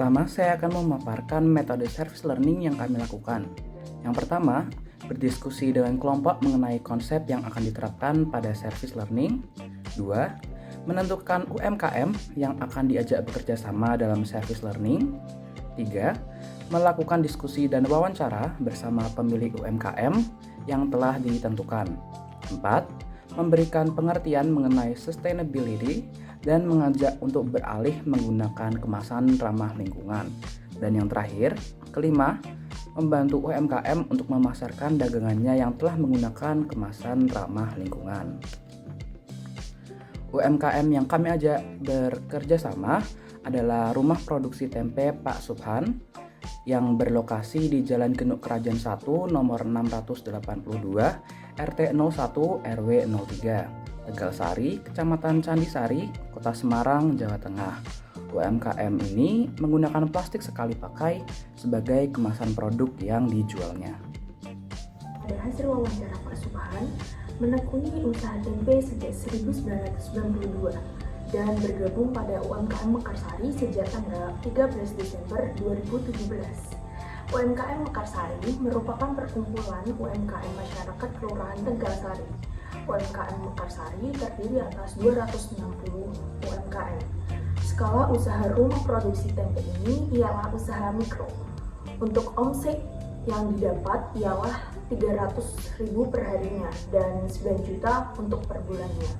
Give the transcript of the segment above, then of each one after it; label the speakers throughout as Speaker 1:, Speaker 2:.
Speaker 1: Pertama, saya akan memaparkan metode service learning yang kami lakukan. Yang pertama, berdiskusi dengan kelompok mengenai konsep yang akan diterapkan pada service learning. 2. Menentukan UMKM yang akan diajak bekerja sama dalam service learning. 3. Melakukan diskusi dan wawancara bersama pemilik UMKM yang telah ditentukan. 4. Memberikan pengertian mengenai sustainability dan mengajak untuk beralih menggunakan kemasan ramah lingkungan. Dan yang terakhir, kelima, membantu UMKM untuk memasarkan dagangannya yang telah menggunakan kemasan ramah lingkungan. UMKM yang kami ajak bekerja sama adalah Rumah Produksi Tempe Pak Subhan yang berlokasi di Jalan Genuk Kerajaan 1 nomor 682 RT 01 RW 03 Tegal Sari, Kecamatan Candisari, Kota Semarang, Jawa Tengah. UMKM ini menggunakan plastik sekali pakai sebagai kemasan produk yang dijualnya.
Speaker 2: Pada hasil wawancara Pak Subhan, menekuni usaha tempe sejak 1992 dan bergabung pada UMKM Mekarsari sejak tanggal 13 Desember 2017. UMKM Mekarsari merupakan perkumpulan UMKM masyarakat Kelurahan Tegal Sari. UMKM Mekarsari terdiri atas 260 UMKM. Skala usaha rumah produksi tempe ini ialah usaha mikro. Untuk omset yang didapat ialah 300.000 per harinya dan 9 juta untuk per bulannya.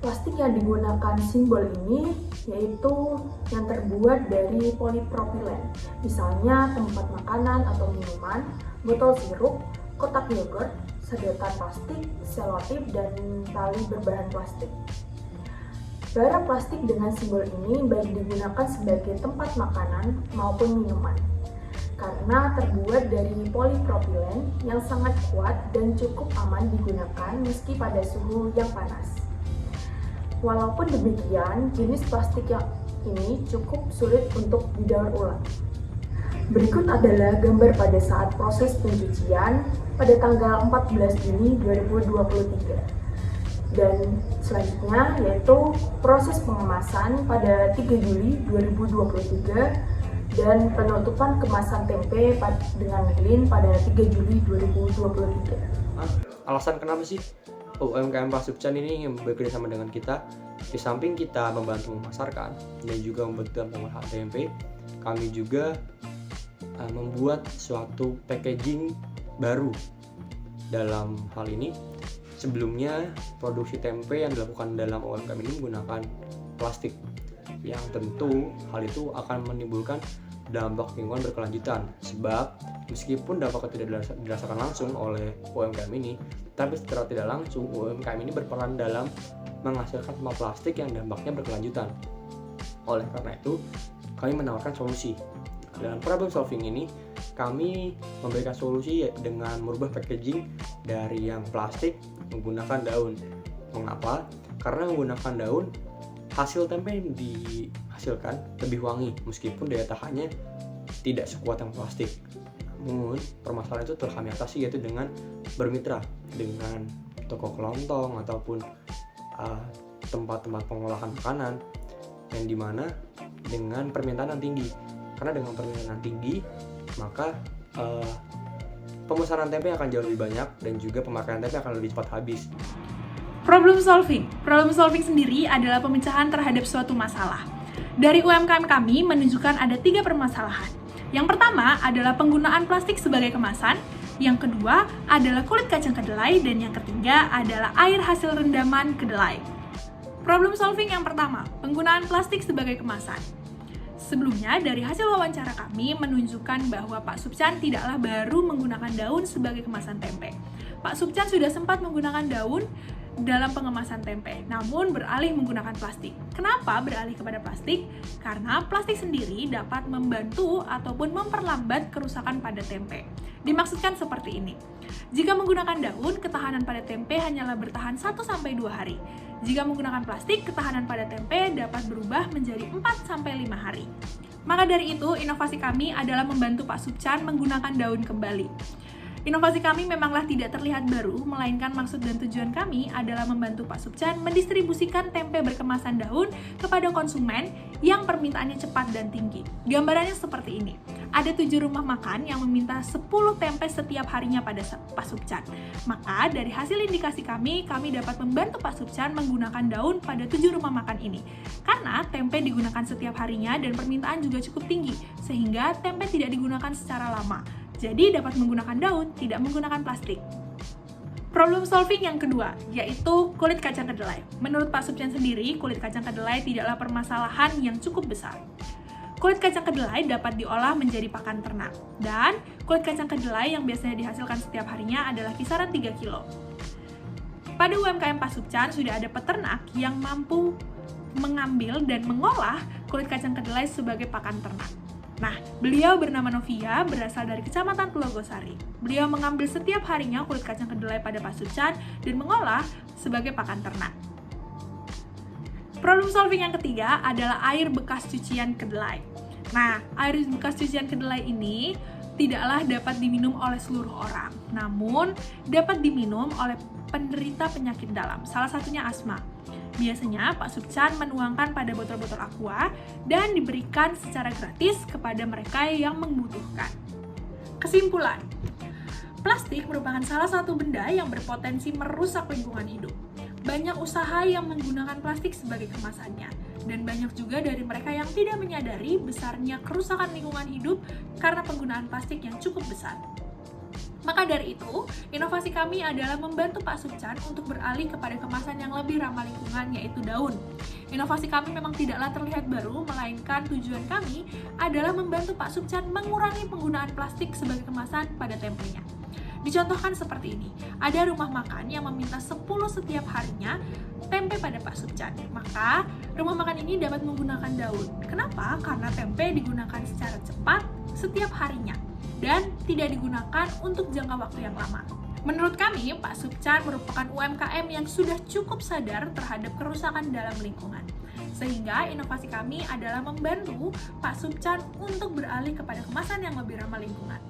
Speaker 2: Plastik yang digunakan simbol ini yaitu yang terbuat dari polipropilen, misalnya tempat makanan atau minuman, botol sirup, kotak yogurt, sedotan plastik, selotip, dan tali berbahan plastik. Barang plastik dengan simbol ini baik digunakan sebagai tempat makanan maupun minuman, karena terbuat dari polipropilen yang sangat kuat dan cukup aman digunakan meski pada suhu yang panas. Walaupun demikian, jenis plastik yang ini cukup sulit untuk didaur ulang. Berikut adalah gambar pada saat proses pencucian pada tanggal 14 Juni 2023. Dan selanjutnya yaitu proses pengemasan pada 3 Juli 2023 dan penutupan kemasan tempe dengan lilin pada 3 Juli 2023.
Speaker 3: Alasan kenapa sih UMKM Pak Subhan ini bekerja sama dengan kita? Di samping kita membantu memasarkan dan juga membantu pengolahan tempe, kami juga membuat suatu packaging baru. Dalam hal ini, sebelumnya produksi tempe yang dilakukan dalam UMKM ini menggunakan plastik, yang tentu hal itu akan menimbulkan dampak lingkungan berkelanjutan. Sebab meskipun dampaknya tidak dirasakan langsung oleh UMKM ini, tapi secara tidak langsung UMKM ini berperan dalam menghasilkan sampah plastik yang dampaknya berkelanjutan. Oleh karena itu, kami menawarkan solusi. Dalam problem solving ini, kami memberikan solusi dengan merubah packaging dari yang plastik menggunakan daun. Mengapa? Karena menggunakan daun, hasil tempe yang dihasilkan lebih wangi meskipun daya tahannya tidak sekuat yang plastik. Namun, permasalahan itu telah kami atasi, yaitu dengan bermitra dengan toko kelontong ataupun tempat-tempat pengolahan makanan, yang dimana dengan permintaan yang tinggi. Karena dengan permintaan tinggi, maka pemesanan tempe akan jauh lebih banyak dan juga pemakaian tempe akan lebih cepat habis.
Speaker 4: Problem solving. Problem solving sendiri adalah pemecahan terhadap suatu masalah. Dari UMKM kami menunjukkan ada 3 permasalahan. Yang pertama adalah penggunaan plastik sebagai kemasan, yang kedua adalah kulit kacang kedelai, dan yang ketiga adalah air hasil rendaman kedelai. Problem solving yang pertama, penggunaan plastik sebagai kemasan. Sebelumnya, dari hasil wawancara kami menunjukkan bahwa Pak Subhan tidaklah baru menggunakan daun sebagai kemasan tempe. Pak Subhan sudah sempat menggunakan daun dalam pengemasan tempe, namun beralih menggunakan plastik. Kenapa beralih kepada plastik? Karena plastik sendiri dapat membantu ataupun memperlambat kerusakan pada tempe. Dimaksudkan seperti ini. Jika menggunakan daun, ketahanan pada tempe hanyalah bertahan 1-2 hari. Jika menggunakan plastik, ketahanan pada tempe dapat berubah menjadi 4-5 hari. Maka dari itu, inovasi kami adalah membantu Pak Subhan menggunakan daun kembali. Inovasi kami memanglah tidak terlihat baru, melainkan maksud dan tujuan kami adalah membantu Pak Subchan mendistribusikan tempe berkemasan daun kepada konsumen yang permintaannya cepat dan tinggi. Gambarannya seperti ini. Ada 7 rumah makan yang meminta 10 tempe setiap harinya pada Pak Subchan. Maka dari hasil indikasi kami dapat membantu Pak Subchan menggunakan daun pada 7 rumah makan ini. Karena tempe digunakan setiap harinya dan permintaan juga cukup tinggi, sehingga tempe tidak digunakan secara lama. Jadi dapat menggunakan daun, tidak menggunakan plastik. Problem solving yang kedua, yaitu kulit kacang kedelai. Menurut Pak Subchan sendiri, kulit kacang kedelai tidaklah permasalahan yang cukup besar. Kulit kacang kedelai dapat diolah menjadi pakan ternak. Dan kulit kacang kedelai yang biasanya dihasilkan setiap harinya adalah kisaran 3 kilo. Pada UMKM Pak Subchan sudah ada peternak yang mampu mengambil dan mengolah kulit kacang kedelai sebagai pakan ternak. Nah, beliau bernama Novia, berasal dari Kecamatan Telogosari. Beliau mengambil setiap harinya kulit kacang kedelai pada Pak Subchan dan mengolah sebagai pakan ternak. Problem solving yang ketiga adalah air bekas cucian kedelai. Nah, air bekas cucian kedelai ini tidaklah dapat diminum oleh seluruh orang, namun dapat diminum oleh penderita penyakit dalam, salah satunya asma. Biasanya Pak Subchan menuangkan pada botol-botol aqua dan diberikan secara gratis kepada mereka yang membutuhkan. Kesimpulan, plastik merupakan salah satu benda yang berpotensi merusak lingkungan hidup. Banyak usaha yang menggunakan plastik sebagai kemasannya, dan banyak juga dari mereka yang tidak menyadari besarnya kerusakan lingkungan hidup karena penggunaan plastik yang cukup besar. Maka dari itu, inovasi kami adalah membantu Pak Subchan untuk beralih kepada kemasan yang lebih ramah lingkungan, yaitu daun. Inovasi kami memang tidaklah terlihat baru, melainkan tujuan kami adalah membantu Pak Subchan mengurangi penggunaan plastik sebagai kemasan pada tempenya. Dicontohkan seperti ini, ada rumah makan yang meminta 10 setiap harinya tempe pada Pak Subchan. Maka, rumah makan ini dapat menggunakan daun. Kenapa? Karena tempe digunakan secara cepat setiap harinya dan tidak digunakan untuk jangka waktu yang lama. Menurut kami, Pak Subchan merupakan UMKM yang sudah cukup sadar terhadap kerusakan dalam lingkungan. Sehingga inovasi kami adalah membantu Pak Subchan untuk beralih kepada kemasan yang lebih ramah lingkungan.